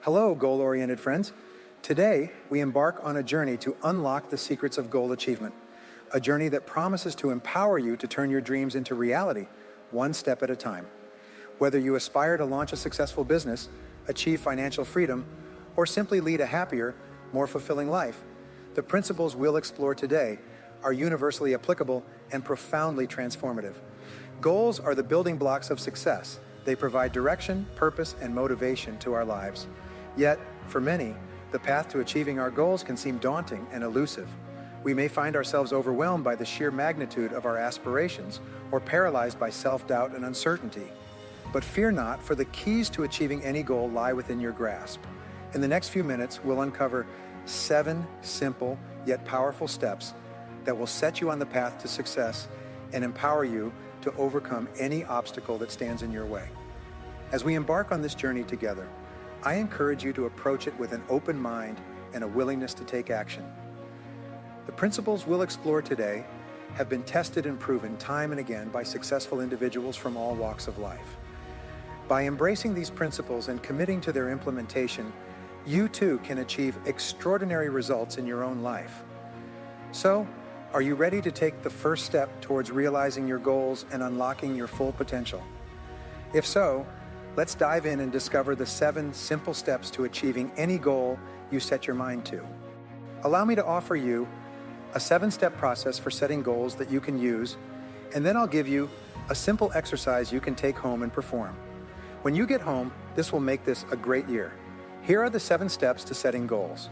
Hello, goal-oriented friends. Today, we embark on a journey to unlock the secrets of goal achievement, a journey that promises to empower you to turn your dreams into reality, one step at a time. Whether you aspire to launch a successful business, achieve financial freedom, or simply lead a happier, more fulfilling life, the principles we'll explore today are universally applicable and profoundly transformative. Goals are the building blocks of success. They provide direction, purpose, and motivation to our lives. Yet, for many, the path to achieving our goals can seem daunting and elusive. We may find ourselves overwhelmed by the sheer magnitude of our aspirations or paralyzed by self-doubt and uncertainty. But fear not, for the keys to achieving any goal lie within your grasp. In the next few minutes, we'll uncover 7 simple yet powerful steps that will set you on the path to success and empower you to overcome any obstacle that stands in your way. As we embark on this journey together, I encourage you to approach it with an open mind and a willingness to take action. The principles we'll explore today have been tested and proven time and again by successful individuals from all walks of life. By embracing these principles and committing to their implementation, you too can achieve extraordinary results in your own life. So, are you ready to take the first step towards realizing your goals and unlocking your full potential? If so, let's dive in and discover the 7 simple steps to achieving any goal you set your mind to. Allow me to offer you a 7-step process for setting goals that you can use, and then I'll give you a simple exercise you can take home and perform. When you get home, this will make this a great year. Here are the 7 steps to setting goals.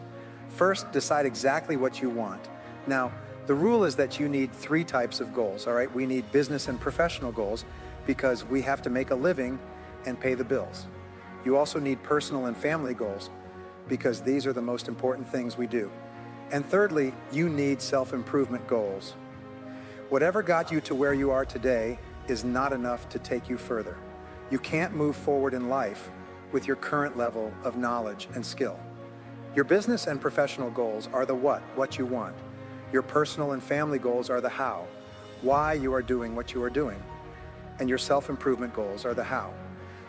First, decide exactly what you want. Now, the rule is that you need 3 types of goals, all right? We need business and professional goals because we have to make a living and pay the bills. You also need personal and family goals because these are the most important things we do. And thirdly, you need self-improvement goals. Whatever got you to where you are today is not enough to take you further. You can't move forward in life with your current level of knowledge and skill. Your business and professional goals are the what you want. Your personal and family goals are the how, why you are doing what you are doing. And your self-improvement goals are the how.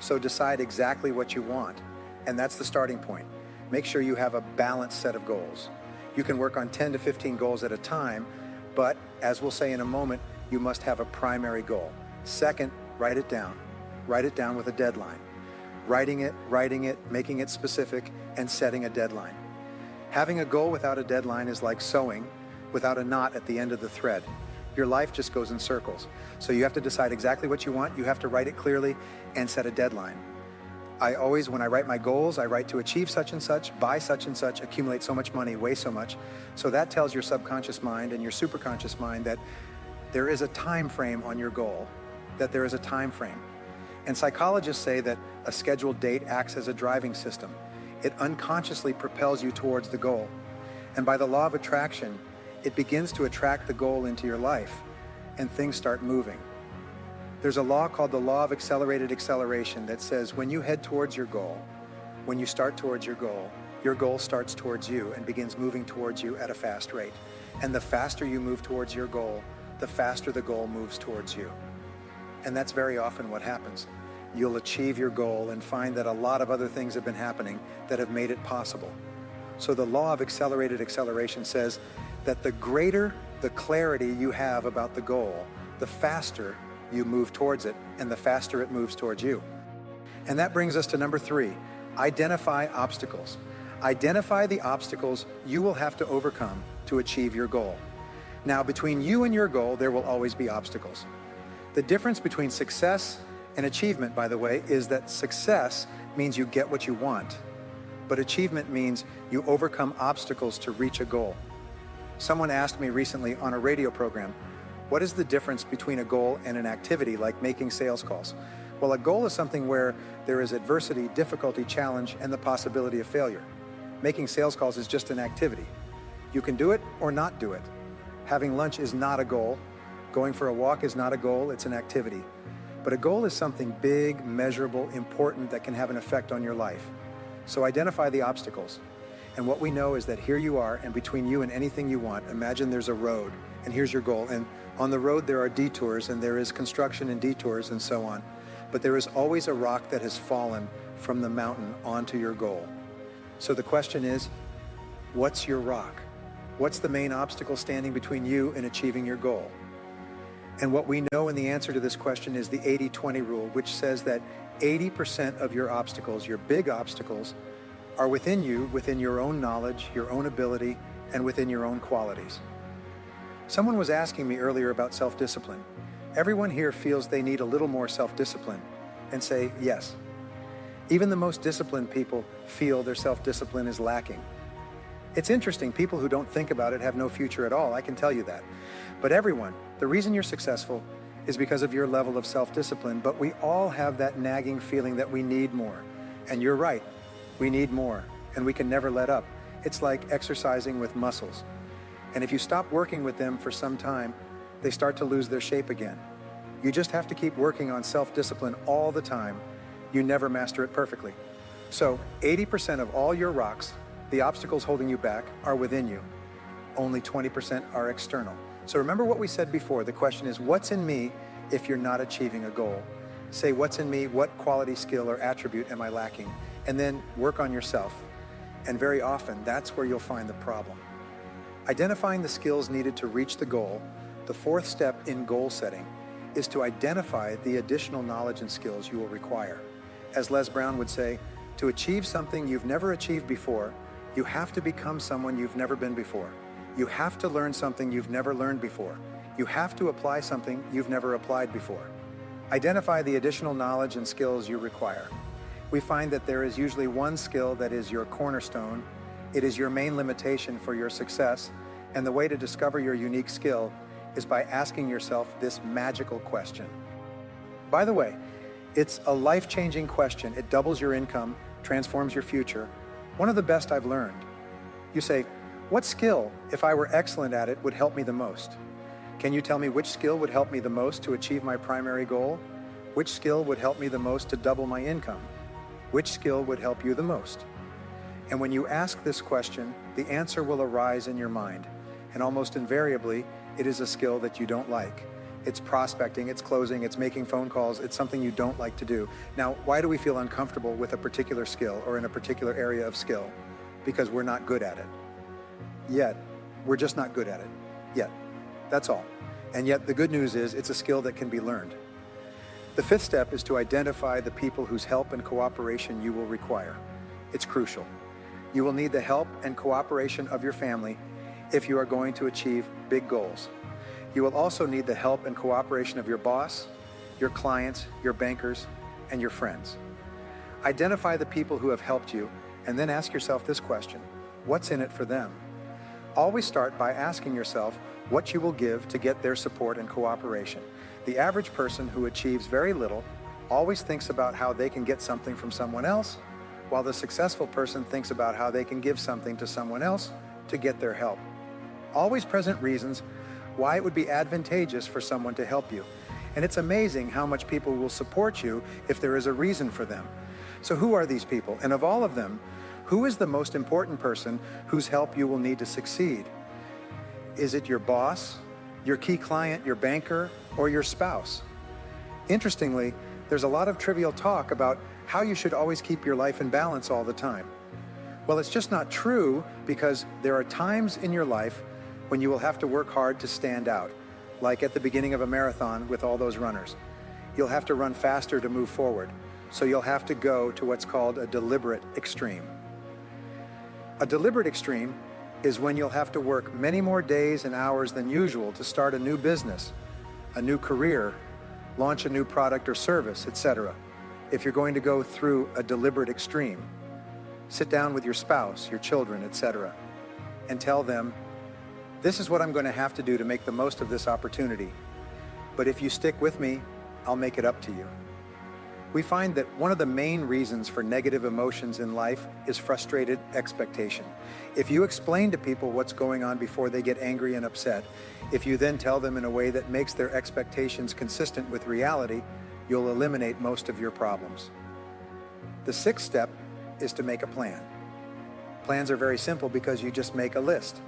So decide exactly what you want, and that's the starting point. Make sure you have a balanced set of goals. You can work on 10 to 15 goals at a time, but as we'll say in a moment, you must have a primary goal. Second, write it down. Write it down with a deadline. Writing it, making it specific, and setting a deadline. Having a goal without a deadline is like sewing without a knot at the end of the thread. Your life just goes in circles. So you have to decide exactly what you want, you have to write it clearly, and set a deadline. I always, when I write my goals, I write to achieve such and such, buy such and such, accumulate so much money, weigh so much. So that tells your subconscious mind and your superconscious mind that there is a time frame on your goal, that there is a time frame. And psychologists say that a scheduled date acts as a driving system. It unconsciously propels you towards the goal. And by the law of attraction, it begins to attract the goal into your life, and things start moving. There's a law called the law of accelerated acceleration that says when you head towards your goal, when you start towards your goal starts towards you and begins moving towards you at a fast rate. And the faster you move towards your goal, the faster the goal moves towards you. And that's very often what happens. You'll achieve your goal and find that a lot of other things have been happening that have made it possible. So the law of accelerated acceleration says that the greater the clarity you have about the goal, the faster you move towards it, and the faster it moves towards you. And that brings us to number 3, identify obstacles. Identify the obstacles you will have to overcome to achieve your goal. Now, between you and your goal, there will always be obstacles. The difference between success and achievement, by the way, is that success means you get what you want, but achievement means you overcome obstacles to reach a goal. Someone asked me recently on a radio program, what is the difference between a goal and an activity like making sales calls? Well, a goal is something where there is adversity, difficulty, challenge, and the possibility of failure. Making sales calls is just an activity. You can do it or not do it. Having lunch is not a goal. Going for a walk is not a goal, it's an activity. But a goal is something big, measurable, important that can have an effect on your life. So identify the obstacles. And what we know is that here you are, and between you and anything you want, imagine there's a road, and here's your goal. And on the road there are detours, and there is construction and detours and so on. But there is always a rock that has fallen from the mountain onto your goal. So the question is, what's your rock? What's the main obstacle standing between you and achieving your goal? And what we know in the answer to this question is the 80-20 rule, which says that 80% of your obstacles, your big obstacles, are within you, within your own knowledge, your own ability, and within your own qualities. Someone was asking me earlier about self-discipline. Everyone here feels they need a little more self-discipline, and say yes. Even the most disciplined people feel their self-discipline is lacking. It's interesting, people who don't think about it have no future at all, I can tell you that. But everyone, the reason you're successful is because of your level of self-discipline, but we all have that nagging feeling that we need more. And you're right, we need more, and we can never let up. It's like exercising with muscles. And if you stop working with them for some time, they start to lose their shape again. You just have to keep working on self-discipline all the time. You never master it perfectly. So 80% of all your rocks, the obstacles holding you back, are within you. Only 20% are external. So remember what we said before. The question is, what's in me if you're not achieving a goal? Say, what's in me? What quality, skill, or attribute am I lacking? And then work on yourself. And very often, that's where you'll find the problem. Identifying the skills needed to reach the goal, the fourth step in goal setting, is to identify the additional knowledge and skills you will require. As Les Brown would say, to achieve something you've never achieved before, you have to become someone you've never been before. You have to learn something you've never learned before. You have to apply something you've never applied before. Identify the additional knowledge and skills you require. We find that there is usually one skill that is your cornerstone. It is your main limitation for your success, and the way to discover your unique skill is by asking yourself this magical question. By the way, it's a life-changing question. It doubles your income, transforms your future. One of the best I've learned. You say, what skill, if I were excellent at it, would help me the most? Can you tell me which skill would help me the most to achieve my primary goal? Which skill would help me the most to double my income? Which skill would help you the most? And when you ask this question, the answer will arise in your mind. And almost invariably, it is a skill that you don't like. It's prospecting, it's closing, it's making phone calls, it's something you don't like to do. Now, why do we feel uncomfortable with a particular skill or in a particular area of skill? Because we're not good at it. Yet, we're just not good at it. Yet. That's all. And yet, the good news is it's a skill that can be learned. The fifth step is to identify the people whose help and cooperation you will require. It's crucial. You will need the help and cooperation of your family if you are going to achieve big goals. You will also need the help and cooperation of your boss, your clients, your bankers, and your friends. Identify the people who have helped you, and then ask yourself this question: what's in it for them? Always start by asking yourself what you will give to get their support and cooperation. The average person who achieves very little always thinks about how they can get something from someone else, while the successful person thinks about how they can give something to someone else to get their help. Always present reasons why it would be advantageous for someone to help you. And it's amazing how much people will support you if there is a reason for them. So who are these people? And of all of them, who is the most important person whose help you will need to succeed? Is it your boss, your key client, your banker, or your spouse? Interestingly, there's a lot of trivial talk about how you should always keep your life in balance all the time. Well, it's just not true, because there are times in your life when you will have to work hard to stand out, like at the beginning of a marathon with all those runners. You'll have to run faster to move forward, so you'll have to go to what's called a deliberate extreme. A deliberate extreme is when you'll have to work many more days and hours than usual to start a new business, a new career, launch a new product or service, etc. If you're going to go through a deliberate extreme, sit down with your spouse, your children, etc., and tell them, this is what I'm going to have to do to make the most of this opportunity. But if you stick with me, I'll make it up to you. We find that one of the main reasons for negative emotions in life is frustrated expectation. If you explain to people what's going on before they get angry and upset, if you then tell them in a way that makes their expectations consistent with reality, you'll eliminate most of your problems. The sixth step is to make a plan. Plans are very simple because you just make a list.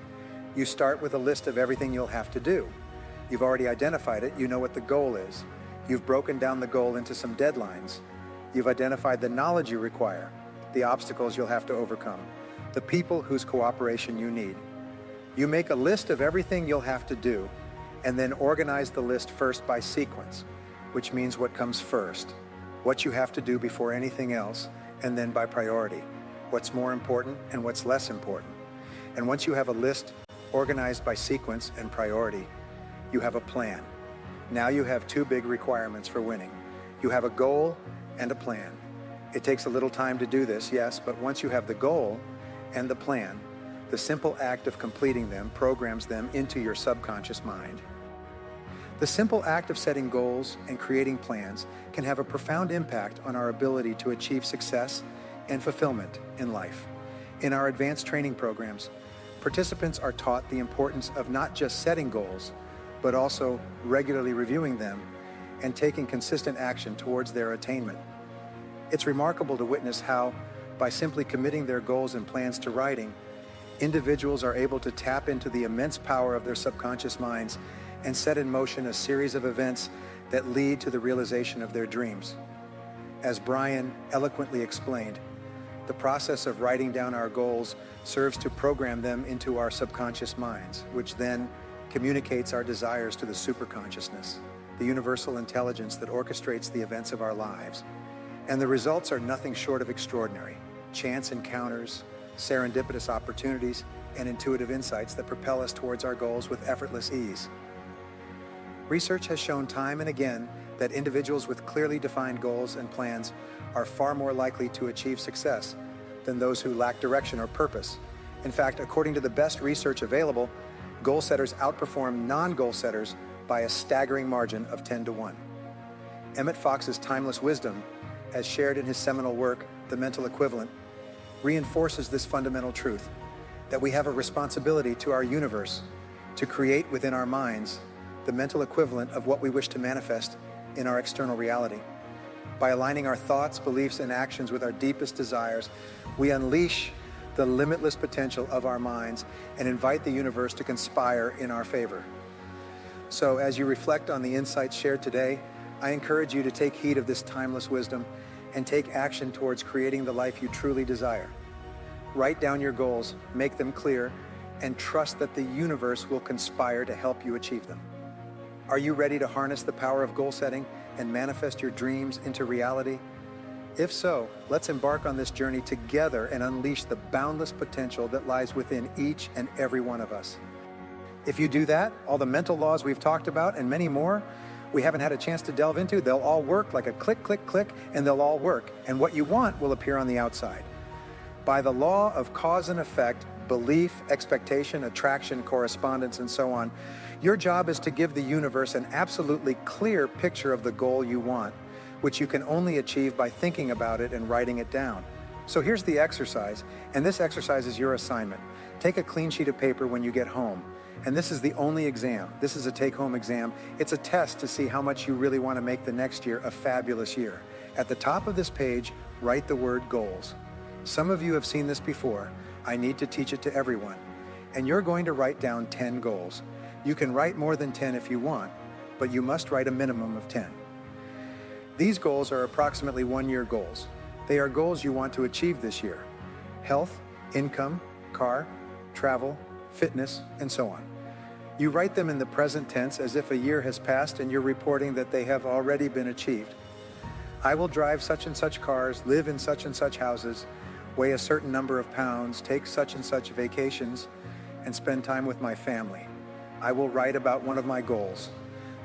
You start with a list of everything you'll have to do. You've already identified it, you know what the goal is. You've broken down the goal into some deadlines. You've identified the knowledge you require, the obstacles you'll have to overcome. the people whose cooperation you need. You make a list of everything you'll have to do, and then organize the list first by sequence, which means what comes first, what you have to do before anything else, and then by priority, what's more important and what's less important. And once you have a list organized by sequence and priority, you have a plan. Now you have two big requirements for winning. You have a goal and a plan. It takes a little time to do this, yes, but once you have the goal and the plan, the simple act of completing them programs them into your subconscious mind. The simple act of setting goals and creating plans can have a profound impact on our ability to achieve success and fulfillment in life. In our advanced training programs, participants are taught the importance of not just setting goals, but also regularly reviewing them and taking consistent action towards their attainment. It's remarkable to witness how, by simply committing their goals and plans to writing, individuals are able to tap into the immense power of their subconscious minds and set in motion a series of events that lead to the realization of their dreams. As Brian eloquently explained, the process of writing down our goals serves to program them into our subconscious minds, which then communicates our desires to the superconsciousness, the universal intelligence that orchestrates the events of our lives. And the results are nothing short of extraordinary. Chance encounters, serendipitous opportunities, and intuitive insights that propel us towards our goals with effortless ease. Research has shown time and again that individuals with clearly defined goals and plans are far more likely to achieve success than those who lack direction or purpose. In fact, according to the best research available, goal setters outperform non-goal setters by a staggering margin of 10-1. Emmett Fox's timeless wisdom, as shared in his seminal work, The Mental Equivalent, reinforces this fundamental truth, that we have a responsibility to our universe to create within our minds the mental equivalent of what we wish to manifest in our external reality. By aligning our thoughts, beliefs, and actions with our deepest desires, we unleash the limitless potential of our minds and invite the universe to conspire in our favor. So as you reflect on the insights shared today, I encourage you to take heed of this timeless wisdom and take action towards creating the life you truly desire. Write down your goals, make them clear, and trust that the universe will conspire to help you achieve them. Are you ready to harness the power of goal setting and manifest your dreams into reality? If so, let's embark on this journey together and unleash the boundless potential that lies within each and every one of us. If you do that, all the mental laws we've talked about and many more we haven't had a chance to delve into, they'll all work like a click, click, click, and they'll all work. And what you want will appear on the outside. By the law of cause and effect, belief, expectation, attraction, correspondence, and so on, your job is to give the universe an absolutely clear picture of the goal you want, which you can only achieve by thinking about it and writing it down. So here's the exercise, and this exercise is your assignment. Take a clean sheet of paper when you get home. And this is the only exam. This is a take-home exam. It's a test to see how much you really want to make the next year a fabulous year. At the top of this page, write the word goals. Some of you have seen this before. I need to teach it to everyone. And you're going to write down 10 goals. You can write more than 10 if you want, but you must write a minimum of 10. These goals are approximately one-year goals. They are goals you want to achieve this year. Health, income, car, travel, fitness, and so on. You write them in the present tense as if a year has passed and you're reporting that they have already been achieved. I will drive such and such cars, live in such and such houses, weigh a certain number of pounds, take such and such vacations, and spend time with my family. I will write about one of my goals.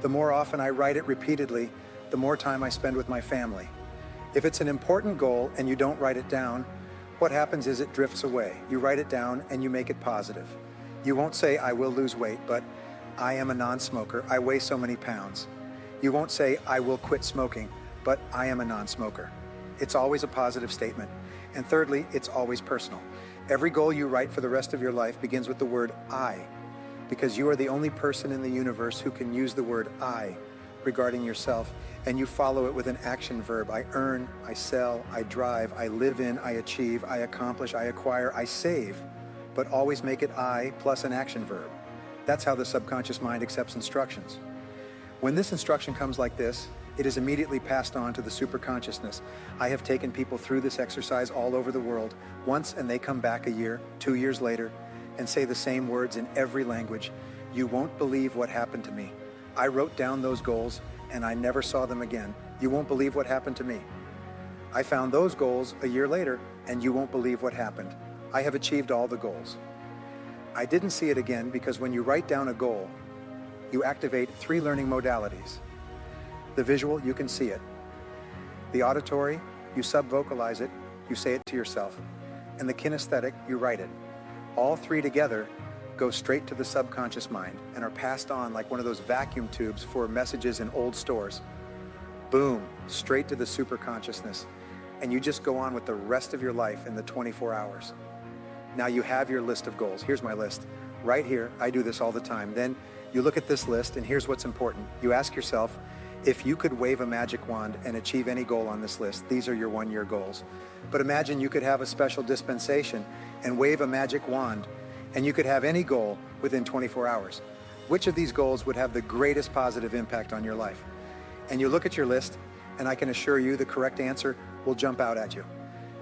The more often I write it repeatedly, the more time I spend with my family. If it's an important goal and you don't write it down, what happens is it drifts away. You write it down and you make it positive. You won't say, I will lose weight, but I am a non-smoker. I weigh so many pounds. You won't say, I will quit smoking, but I am a non-smoker. It's always a positive statement. And thirdly, it's always personal. Every goal you write for the rest of your life begins with the word I, because you are the only person in the universe who can use the word I regarding yourself, and you follow it with an action verb. I earn, I sell, I drive, I live in, I achieve, I accomplish, I acquire, I save, but always make it I plus an action verb. That's how the subconscious mind accepts instructions. When this instruction comes like this, It is immediately passed on to the superconsciousness. I have taken people through this exercise all over the world once, and they come back a year, 2 years later, and say the same words in every language. You won't believe what happened to me. I wrote down those goals and I never saw them again. You won't believe what happened to me. I found those goals a year later and you won't believe what happened. I have achieved all the goals. I didn't see it again because when you write down a goal, you activate 3 learning modalities. The visual, you can see it. The auditory, you sub-vocalize it, you say it to yourself. And the kinesthetic, you write it. All 3 together go straight to the subconscious mind and are passed on like one of those vacuum tubes for messages in old stores. Boom, straight to the superconsciousness. And you just go on with the rest of your life in the 24 hours. Now you have your list of goals. Here's my list. Right here, I do this all the time. Then you look at this list and here's what's important. You ask yourself, if you could wave a magic wand and achieve any goal on this list, these are your 1-year goals. But imagine you could have a special dispensation and wave a magic wand and you could have any goal within 24 hours. Which of these goals would have the greatest positive impact on your life? And you look at your list, and I can assure you the correct answer will jump out at you.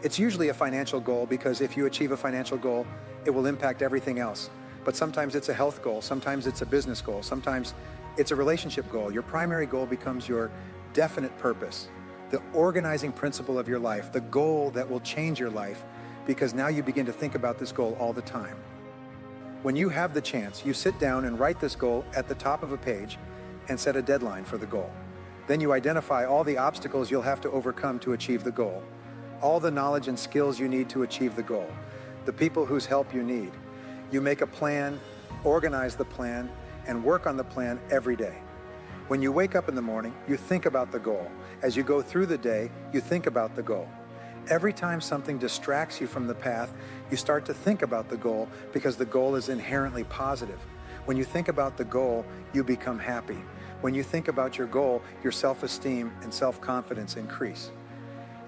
It's usually a financial goal because if you achieve a financial goal, it will impact everything else. But sometimes it's a health goal, sometimes it's a business goal, sometimes it's a relationship goal. Your primary goal becomes your definite purpose, the organizing principle of your life, the goal that will change your life, because now you begin to think about this goal all the time. When you have the chance, you sit down and write this goal at the top of a page and set a deadline for the goal. Then you identify all the obstacles you'll have to overcome to achieve the goal, all the knowledge and skills you need to achieve the goal, the people whose help you need. You make a plan, organize the plan, and work on the plan every day. When you wake up in the morning, you think about the goal. As you go through the day, you think about the goal. Every time something distracts you from the path, you start to think about the goal because the goal is inherently positive. When you think about the goal, you become happy. When you think about your goal, your self-esteem and self-confidence increase.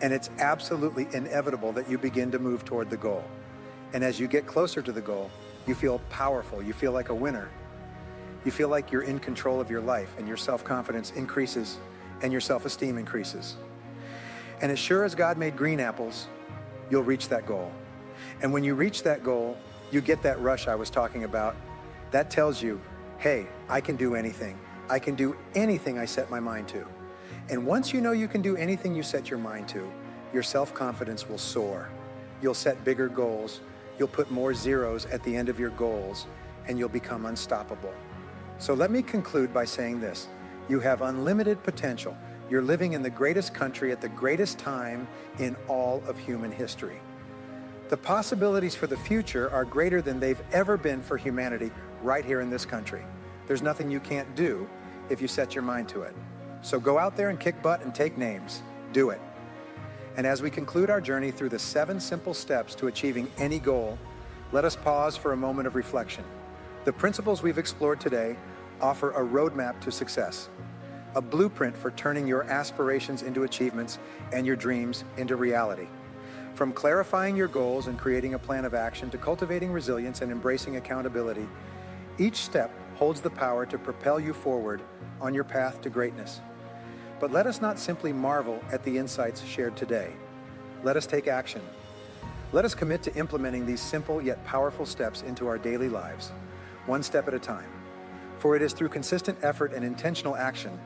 And it's absolutely inevitable that you begin to move toward the goal. And as you get closer to the goal, you feel powerful, you feel like a winner. You feel like you're in control of your life and your self-confidence increases and your self-esteem increases. And as sure as God made green apples, you'll reach that goal. And when you reach that goal, you get that rush I was talking about. That tells you, hey, I can do anything. I can do anything I set my mind to. And once you know you can do anything you set your mind to, your self-confidence will soar. You'll set bigger goals. You'll put more zeros at the end of your goals, and you'll become unstoppable. So let me conclude by saying this. You have unlimited potential. You're living in the greatest country at the greatest time in all of human history. The possibilities for the future are greater than they've ever been for humanity right here in this country. There's nothing you can't do if you set your mind to it. So go out there and kick butt and take names. Do it. And as we conclude our journey through the 7 simple steps to achieving any goal, let us pause for a moment of reflection. The principles we've explored today offer a roadmap to success, a blueprint for turning your aspirations into achievements and your dreams into reality. From clarifying your goals and creating a plan of action to cultivating resilience and embracing accountability, each step holds the power to propel you forward on your path to greatness. But let us not simply marvel at the insights shared today. Let us take action. Let us commit to implementing these simple yet powerful steps into our daily lives, one step at a time. For it is through consistent effort and intentional action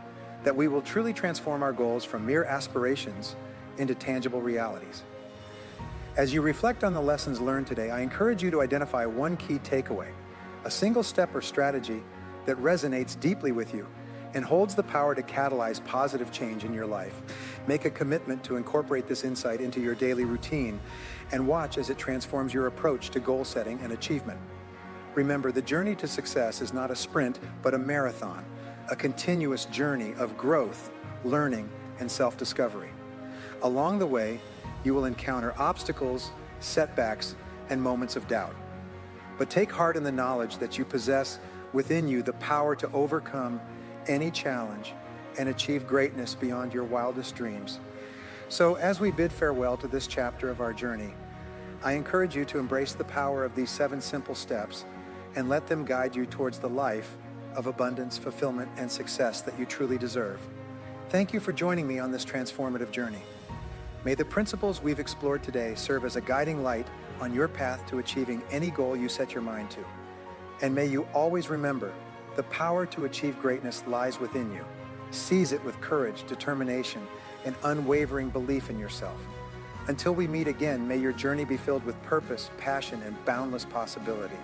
that we will truly transform our goals from mere aspirations into tangible realities. As you reflect on the lessons learned today, I encourage you to identify one key takeaway, a single step or strategy that resonates deeply with you and holds the power to catalyze positive change in your life. Make a commitment to incorporate this insight into your daily routine and watch as it transforms your approach to goal setting and achievement. Remember, the journey to success is not a sprint, but a marathon, a continuous journey of growth, learning, and self-discovery. Along the way, you will encounter obstacles, setbacks, and moments of doubt. But take heart in the knowledge that you possess within you the power to overcome any challenge and achieve greatness beyond your wildest dreams. So as we bid farewell to this chapter of our journey, I encourage you to embrace the power of these 7 simple steps and let them guide you towards the life of abundance, fulfillment, and success that you truly deserve. Thank you for joining me on this transformative journey. May the principles we've explored today serve as a guiding light on your path to achieving any goal you set your mind to. And may you always remember, the power to achieve greatness lies within you. Seize it with courage, determination, and unwavering belief in yourself. Until we meet again, may your journey be filled with purpose, passion, and boundless possibility.